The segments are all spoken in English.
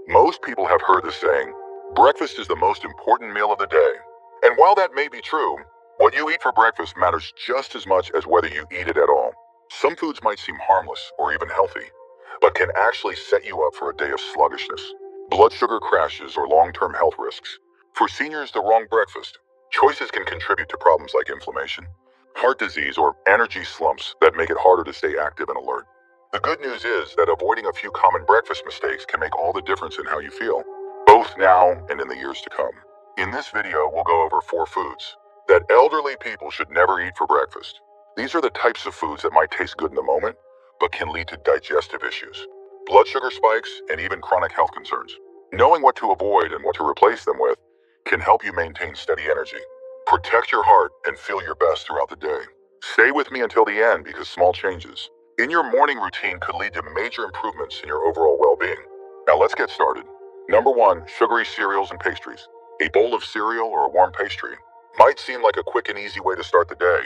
Most people have heard the saying, breakfast is the most important meal of the day. And while that may be true, what you eat for breakfast matters just as much as whether you eat it at all. Some foods might seem harmless or even healthy, but can actually set you up for a day of sluggishness, blood sugar crashes, or long-term health risks. For seniors, the wrong breakfast choices can contribute to problems like inflammation, heart disease, or energy slumps that make it harder to stay active and alert. The good news is that avoiding a few common breakfast mistakes can make all the difference in how you feel, both now and in the years to come. In this video, we'll go over 4 foods that elderly people should never eat for breakfast. These are the types of foods that might taste good in the moment, but can lead to digestive issues, blood sugar spikes, and even chronic health concerns. Knowing what to avoid and what to replace them with can help you maintain steady energy, protect your heart, and feel your best throughout the day. Stay with me until the end because small changes in your morning routine could lead to major improvements in your overall well-being. Now let's get started. Number 1, sugary cereals and pastries. A bowl of cereal or a warm pastry might seem like a quick and easy way to start the day,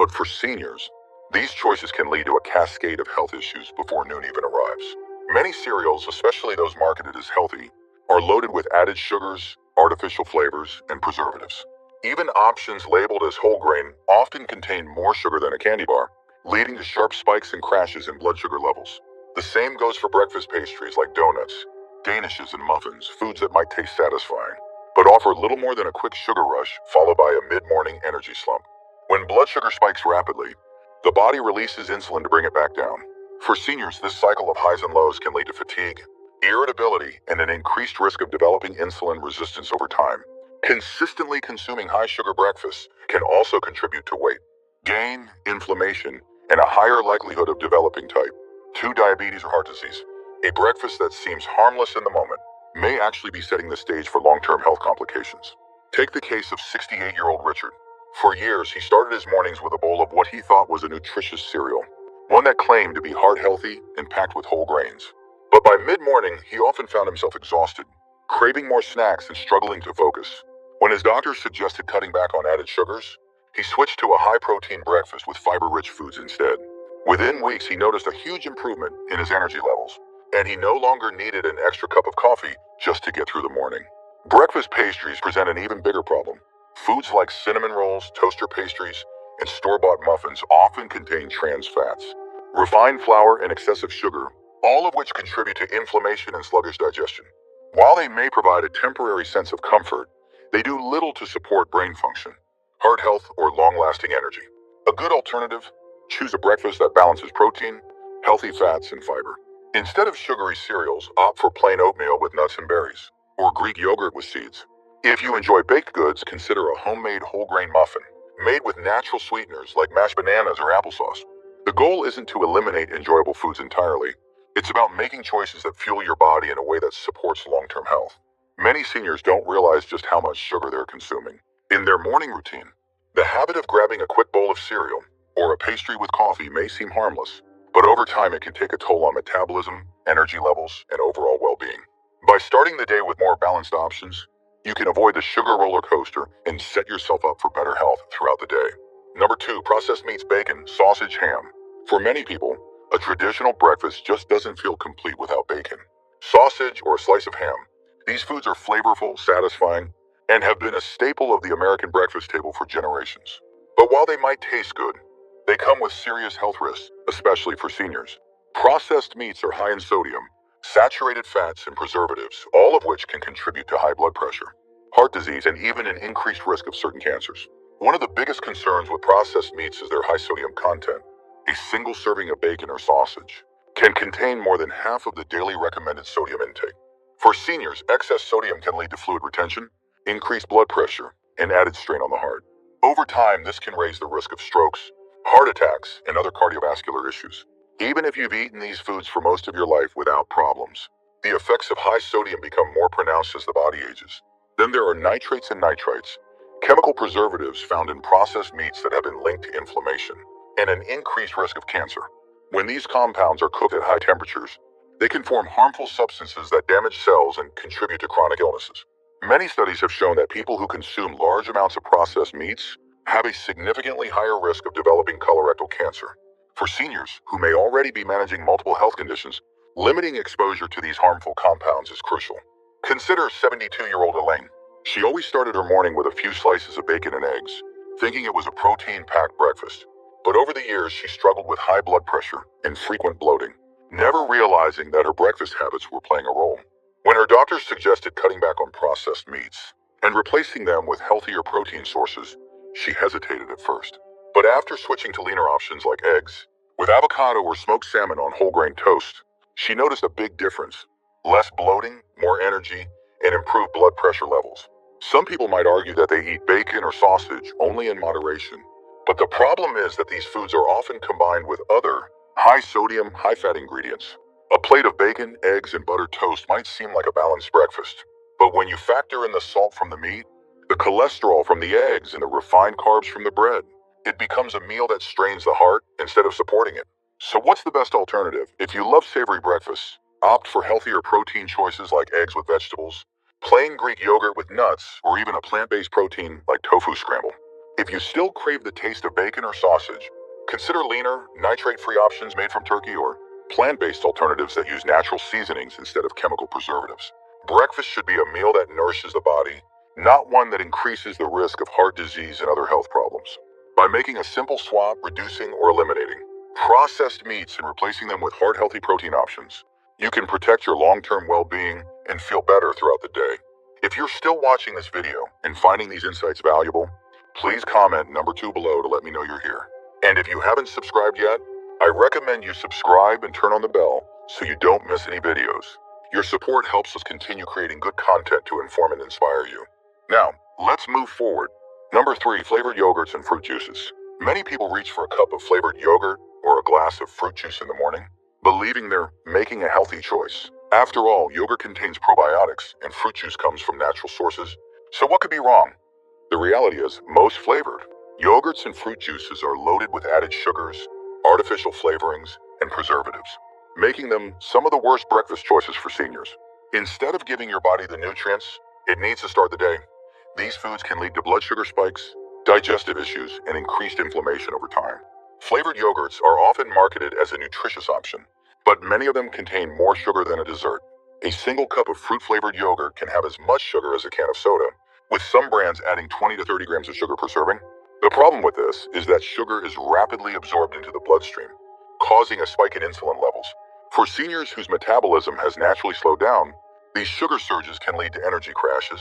but for seniors, these choices can lead to a cascade of health issues before noon even arrives. Many cereals, especially those marketed as healthy, are loaded with added sugars, artificial flavors, and preservatives. Even options labeled as whole grain often contain more sugar than a candy bar, leading to sharp spikes and crashes in blood sugar levels. The same goes for breakfast pastries like donuts, danishes, and muffins, foods that might taste satisfying, but offer little more than a quick sugar rush followed by a mid-morning energy slump. When blood sugar spikes rapidly, the body releases insulin to bring it back down. For seniors, this cycle of highs and lows can lead to fatigue, irritability, and an increased risk of developing insulin resistance over time. Consistently consuming high-sugar breakfasts can also contribute to weight gain, inflammation, and a higher likelihood of developing type 2 diabetes or heart disease. A breakfast that seems harmless in the moment may actually be setting the stage for long-term health complications. Take the case of 68-year-old Richard. For years, he started his mornings with a bowl of what he thought was a nutritious cereal, one that claimed to be heart-healthy and packed with whole grains. But by mid-morning, he often found himself exhausted, craving more snacks and struggling to focus. When his doctor suggested cutting back on added sugars, he switched to a high-protein breakfast with fiber-rich foods instead. Within weeks, he noticed a huge improvement in his energy levels, and he no longer needed an extra cup of coffee just to get through the morning. Breakfast pastries present an even bigger problem. Foods like cinnamon rolls, toaster pastries, and store-bought muffins often contain trans fats, refined flour, and excessive sugar, all of which contribute to inflammation and sluggish digestion. While they may provide a temporary sense of comfort, they do little to support brain function, heart health, or long-lasting energy. A good alternative: choose a breakfast that balances protein, healthy fats, and fiber. Instead of sugary cereals, opt for plain oatmeal with nuts and berries, or Greek yogurt with seeds. If you enjoy baked goods, consider a homemade whole grain muffin, made with natural sweeteners like mashed bananas or applesauce. The goal isn't to eliminate enjoyable foods entirely. It's about making choices that fuel your body in a way that supports long-term health. Many seniors don't realize just how much sugar they're consuming. In their morning routine, the habit of grabbing a quick bowl of cereal or a pastry with coffee may seem harmless, but over time it can take a toll on metabolism, energy levels, and overall well-being. By starting the day with more balanced options, you can avoid the sugar roller coaster and set yourself up for better health throughout the day. Number 2, processed meats, bacon, sausage, ham. For many people, a traditional breakfast just doesn't feel complete without bacon, sausage, or a slice of ham. These foods are flavorful, satisfying, and have been a staple of the American breakfast table for generations. But while they might taste good, they come with serious health risks, especially for seniors. Processed meats are high in sodium, saturated fats, and preservatives, all of which can contribute to high blood pressure, heart disease, and even an increased risk of certain cancers. One of the biggest concerns with processed meats is their high sodium content. A single serving of bacon or sausage can contain more than half of the daily recommended sodium intake. For seniors, excess sodium can lead to fluid retention, increased blood pressure, and added strain on the heart. Over time, this can raise the risk of strokes, heart attacks, and other cardiovascular issues. Even if you've eaten these foods for most of your life without problems, the effects of high sodium become more pronounced as the body ages. Then there are nitrates and nitrites, chemical preservatives found in processed meats that have been linked to inflammation and an increased risk of cancer. When these compounds are cooked at high temperatures, they can form harmful substances that damage cells and contribute to chronic illnesses. Many studies have shown that people who consume large amounts of processed meats have a significantly higher risk of developing colorectal cancer. For seniors who may already be managing multiple health conditions, Limiting exposure to these harmful compounds is crucial. Consider 72-year-old Elaine. She always started her morning with a few slices of bacon and eggs, thinking it was a protein-packed breakfast. But over the years, she struggled with high blood pressure and frequent bloating, never realizing that her breakfast habits were playing a role. When her doctors suggested cutting back on processed meats and replacing them with healthier protein sources, she hesitated at first. But after switching to leaner options like eggs, with avocado or smoked salmon on whole grain toast, she noticed a big difference. Less bloating, more energy, and improved blood pressure levels. Some people might argue that they eat bacon or sausage only in moderation, but the problem is that these foods are often combined with other high-sodium, high-fat ingredients. A plate of bacon, eggs, and buttered toast might seem like a balanced breakfast, but when you factor in the salt from the meat, the cholesterol from the eggs, and the refined carbs from the bread, it becomes a meal that strains the heart instead of supporting it. So what's the best alternative? If you love savory breakfasts, opt for healthier protein choices like eggs with vegetables, plain Greek yogurt with nuts, or even a plant-based protein like tofu scramble. If you still crave the taste of bacon or sausage, consider leaner, nitrate-free options made from turkey or plant-based alternatives that use natural seasonings instead of chemical preservatives. Breakfast should be a meal that nourishes the body, not one that increases the risk of heart disease and other health problems. By making a simple swap, reducing or eliminating processed meats and replacing them with heart-healthy protein options, you can protect your long-term well-being and feel better throughout the day. If you're still watching this video and finding these insights valuable, please comment number 2 below to let me know you're here. And if you haven't subscribed yet, I recommend you subscribe and turn on the bell so you don't miss any videos. Your support helps us continue creating good content to inform and inspire you. Now, let's move forward. Number 3, flavored yogurts and fruit juices. Many people reach for a cup of flavored yogurt or a glass of fruit juice in the morning, believing they're making a healthy choice. After all, yogurt contains probiotics and fruit juice comes from natural sources. So what could be wrong? The reality is, most flavored yogurts and fruit juices are loaded with added sugars, artificial flavorings, and preservatives, making them some of the worst breakfast choices for seniors. Instead of giving your body the nutrients it needs to start the day, these foods can lead to blood sugar spikes, digestive issues, and increased inflammation over time. Flavored yogurts are often marketed as a nutritious option, but many of them contain more sugar than a dessert. A single cup of fruit-flavored yogurt can have as much sugar as a can of soda, with some brands adding 20 to 30 grams of sugar per serving. The problem with this is that sugar is rapidly absorbed into the bloodstream, causing a spike in insulin levels. For seniors whose metabolism has naturally slowed down, these sugar surges can lead to energy crashes,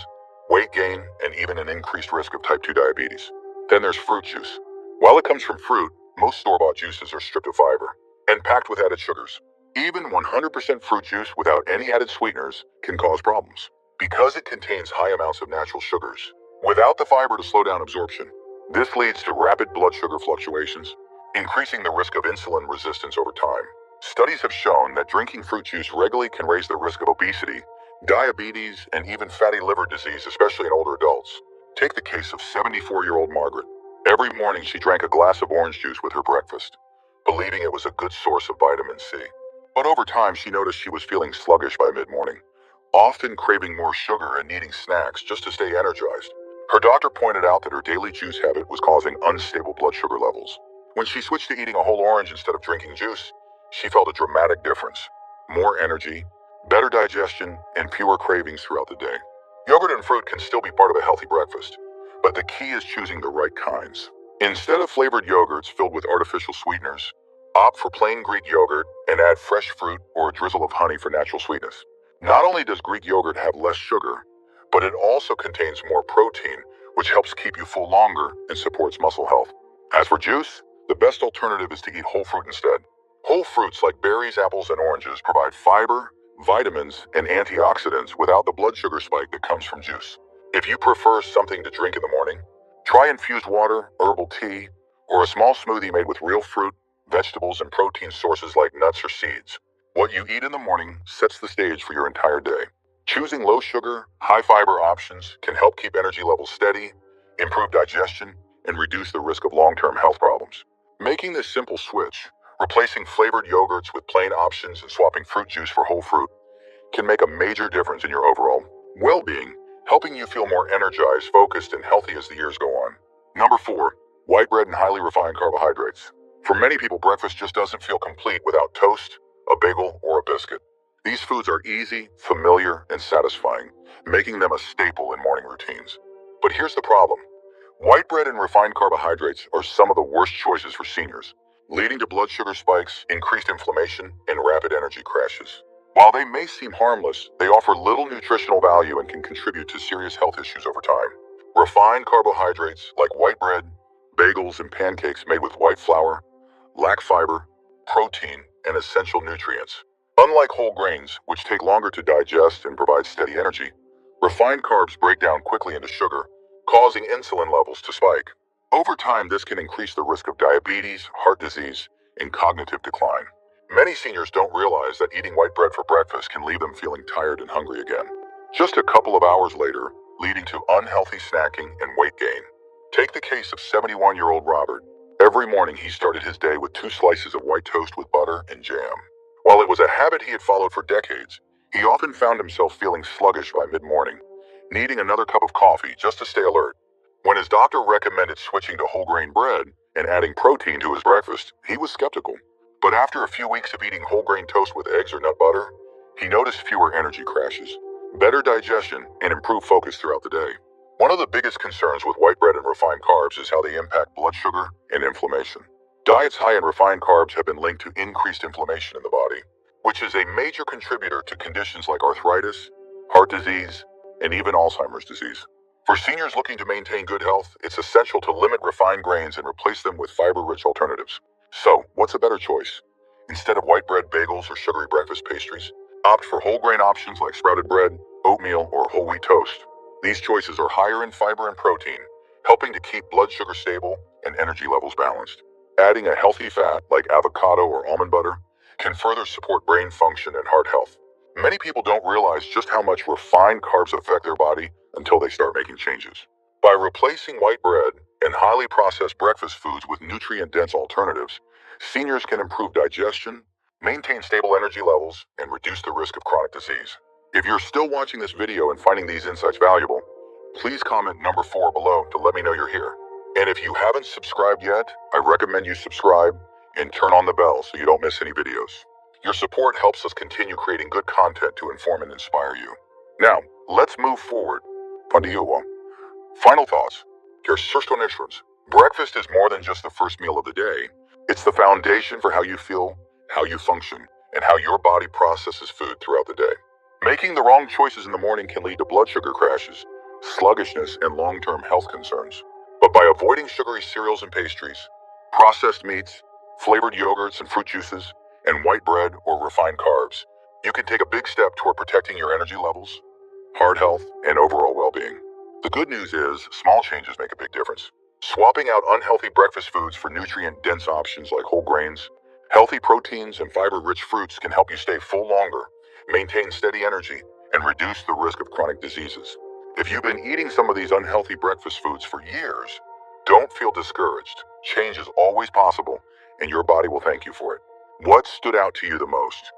weight gain, and even an increased risk of type 2 diabetes. Then there's fruit juice. While it comes from fruit, most store-bought juices are stripped of fiber and packed with added sugars. Even 100% fruit juice without any added sweeteners can cause problems, because it contains high amounts of natural sugars, without the fiber to slow down absorption. This leads to rapid blood sugar fluctuations, increasing the risk of insulin resistance over time. Studies have shown that drinking fruit juice regularly can raise the risk of obesity, diabetes, and even fatty liver disease, especially in older adults. Take the case of 74-year-old Margaret. Every morning she drank a glass of orange juice with her breakfast, believing it was a good source of vitamin C. But over time, she noticed she was feeling sluggish by mid-morning, often craving more sugar and needing snacks just to stay energized. Her doctor pointed out that her daily juice habit was causing unstable blood sugar levels. When she switched to eating a whole orange instead of drinking juice, she felt a dramatic difference. More energy, better digestion, and fewer cravings throughout the day. Yogurt and fruit can still be part of a healthy breakfast, but the key is choosing the right kinds. Instead of flavored yogurts filled with artificial sweeteners, opt for plain Greek yogurt and add fresh fruit or a drizzle of honey for natural sweetness. Not only does Greek yogurt have less sugar, but it also contains more protein, which helps keep you full longer and supports muscle health. As for juice, the best alternative is to eat whole fruit instead. Whole fruits like berries, apples, and oranges provide fiber, vitamins, and antioxidants without the blood sugar spike that comes from juice. If you prefer something to drink in the morning, try infused water, herbal tea, or a small smoothie made with real fruit, vegetables, and protein sources like nuts or seeds. What you eat in the morning sets the stage for your entire day. Choosing low sugar, high fiber options can help keep energy levels steady, improve digestion, and reduce the risk of long-term health problems. Making this simple switch, replacing flavored yogurts with plain options and swapping fruit juice for whole fruit, can make a major difference in your overall well-being, helping you feel more energized, focused, and healthy as the years go on. Number 4, white bread and highly refined carbohydrates. For many people, breakfast just doesn't feel complete without toast, a bagel, or a biscuit. biscuit. These foods are easy, familiar, and satisfying, making them a staple in morning routines. But here's the problem. White bread and refined carbohydrates are some of the worst choices for seniors, leading to blood sugar spikes, increased inflammation, and rapid energy crashes. While they may seem harmless, they offer little nutritional value and can contribute to serious health issues over time. Refined carbohydrates like white bread, bagels, and pancakes made with white flour lack fiber, protein, and essential nutrients. Unlike whole grains, which take longer to digest and provide steady energy, refined carbs break down quickly into sugar, causing insulin levels to spike. Over time, this can increase the risk of diabetes, heart disease, and cognitive decline. Many seniors don't realize that eating white bread for breakfast can leave them feeling tired and hungry again, just a couple of hours later, leading to unhealthy snacking and weight gain. Take the case of 71-year-old Robert. Every morning he started his day with 2 slices of white toast with butter and jam. While it was a habit he had followed for decades, he often found himself feeling sluggish by mid-morning, needing another cup of coffee just to stay alert. When his doctor recommended switching to whole grain bread and adding protein to his breakfast, he was skeptical. But after a few weeks of eating whole grain toast with eggs or nut butter, he noticed fewer energy crashes, better digestion, and improved focus throughout the day. One of the biggest concerns with white bread and refined carbs is how they impact blood sugar and inflammation. Diets high in refined carbs have been linked to increased inflammation in the body, which is a major contributor to conditions like arthritis, heart disease, and even Alzheimer's disease. For seniors looking to maintain good health, it's essential to limit refined grains and replace them with fiber-rich alternatives. So, what's a better choice? Instead of white bread bagels or sugary breakfast pastries, opt for whole grain options like sprouted bread, oatmeal, or whole wheat toast. These choices are higher in fiber and protein, helping to keep blood sugar stable and energy levels balanced. Adding a healthy fat like avocado or almond butter can further support brain function and heart health. Many people don't realize just how much refined carbs affect their body until they start making changes. By replacing white bread and highly processed breakfast foods with nutrient-dense alternatives, seniors can improve digestion, maintain stable energy levels, and reduce the risk of chronic disease. If you're still watching this video and finding these insights valuable, please comment number 4 below to let me know you're here. And if you haven't subscribed yet, I recommend you subscribe and turn on the bell so you don't miss any videos. Your support helps us continue creating good content to inform and inspire you. Now, let's move forward. Continúo. Final thoughts. Insurance. Breakfast is more than just the first meal of the day. It's the foundation for how you feel, how you function, and how your body processes food throughout the day. Making the wrong choices in the morning can lead to blood sugar crashes, sluggishness, and long-term health concerns. But by avoiding sugary cereals and pastries, processed meats, flavored yogurts and fruit juices, and white bread or refined carbs, you can take a big step toward protecting your energy levels, heart health, and overall well-being. The good news is, small changes make a big difference. Swapping out unhealthy breakfast foods for nutrient-dense options like whole grains, healthy proteins, and fiber-rich fruits can help you stay full longer, maintain steady energy, and reduce the risk of chronic diseases. If you've been eating some of these unhealthy breakfast foods for years, don't feel discouraged. Change is always possible, and your body will thank you for it. What stood out to you the most?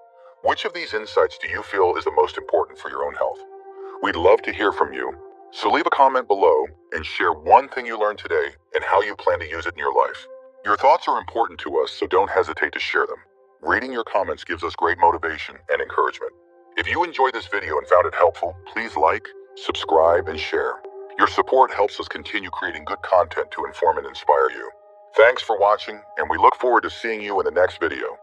Which of these insights do you feel is the most important for your own health? We'd love to hear from you, so leave a comment below and share one thing you learned today and how you plan to use it in your life. Your thoughts are important to us, so don't hesitate to share them. Reading your comments gives us great motivation and encouragement. If you enjoyed this video and found it helpful, please like, subscribe, and share. Your support helps us continue creating good content to inform and inspire you. Thanks for watching, and we look forward to seeing you in the next video.